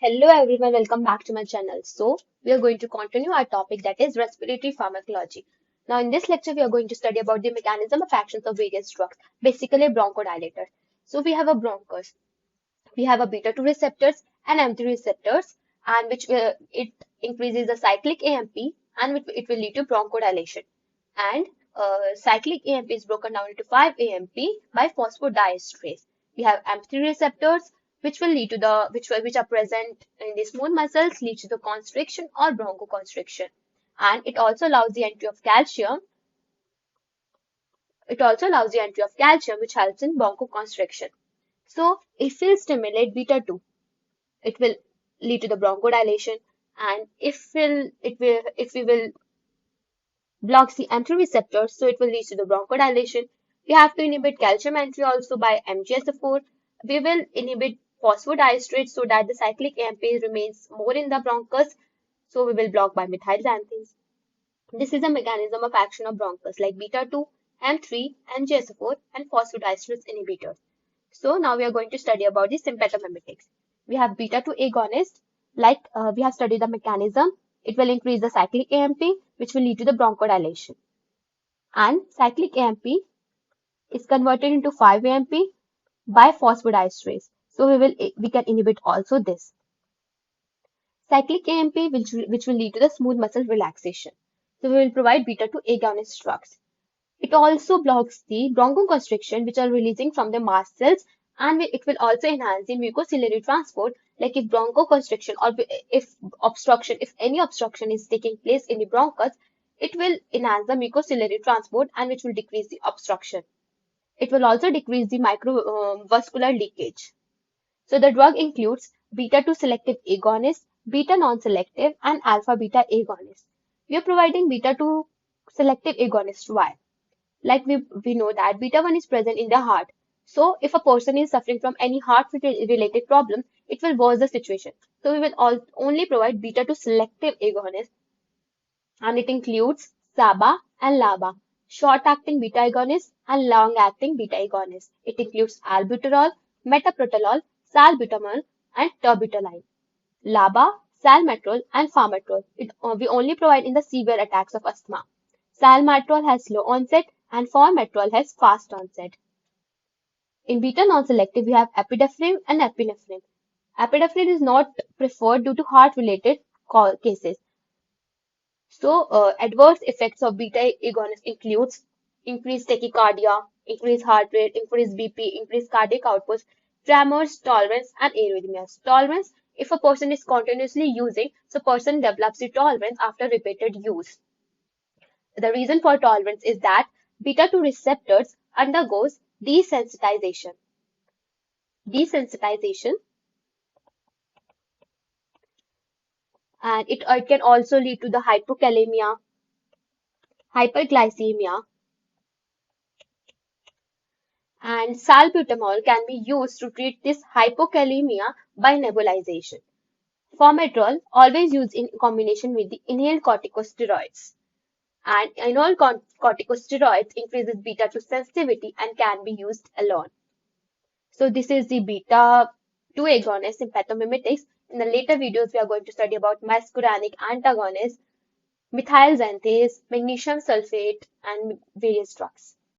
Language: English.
Hello everyone, welcome back to my channel. So, we are going to continue our topic, that is respiratory pharmacology. Now, in this lecture, we are going to study about the mechanism of actions of various drugs, basically bronchodilators. So, we have a bronchus, we have a beta 2 receptors and M3 receptors, and it increases the cyclic AMP and it will lead to bronchodilation. And cyclic AMP is broken down into 5 AMP by phosphodiesterase. We have AMP3 receptors, which will lead to which are present in the smooth muscles, lead to the constriction or bronchoconstriction. And it also allows the entry of calcium. It also allows the entry of calcium, which helps in bronchoconstriction. So, if we stimulate beta 2, it will lead to the bronchodilation, and if we will blocks the entry receptors, so it will lead to the bronchodilation. We have to inhibit calcium entry also by MGSF4. We will inhibit phosphodiesterase so that the cyclic AMP remains more in the bronchus. So we will block by methylxanthines. This is a mechanism of action of bronchus like beta 2, M3, MGSF4, and phosphodiesterase inhibitors. So now we are going to study about the sympathomimetics. We have beta 2 agonist, we have studied the mechanism. It will increase the cyclic AMP, which will lead to the bronchodilation. And cyclic AMP is converted into 5-AMP by phosphodiesterase. So we can inhibit also this. Cyclic AMP, which will lead to the smooth muscle relaxation. So we will provide beta 2 agonist drugs. It also blocks the bronchoconstriction, which are releasing from the mast cells, and it will also enhance the mucociliary transport, like if bronchoconstriction or if any obstruction is taking place in the bronchus, it will enhance the mucociliary transport and which will decrease the obstruction. It will also decrease the microvascular leakage. So the drug includes beta-2 selective agonist, beta non-selective, and alpha-beta agonist. We are providing beta-2 selective agonist. Why? Like we know that beta 1 is present in the heart. So if a person is suffering from any heart related problem, it will worse the situation. So we will only provide beta 2 selective agonist, and it includes SABA and LABA, short acting beta agonist and long acting beta agonist. It includes albuterol, metoprolol, salbutamol, and terbutaline. LABA, salmeterol, and formoterol. We only provide in the severe attacks of asthma. Salmeterol has slow onset and formoterol has fast onset. In beta non-selective, we have epinephrine and epinephrine. Epinephrine is not preferred due to heart-related cases. So, adverse effects of beta agonist includes increased tachycardia, increased heart rate, increased BP, increased cardiac output, tremors, tolerance, and arrhythmias. Tolerance, if a person is continuously using, so person develops the tolerance after repeated use. The reason for tolerance is that beta-2 receptors undergoes desensitization. Desensitization, and it can also lead to the hypokalemia, hyperglycemia, and salbutamol can be used to treat this hypokalemia by nebulization. Formoterol always used in combination with the inhaled corticosteroids. And inhaled corticosteroids increases beta-2 sensitivity and can be used alone. So this is the beta 2 agonist sympathomimetics. In the later videos, we are going to study about muscarinic antagonists, methylxanthase, magnesium sulfate, and various drugs.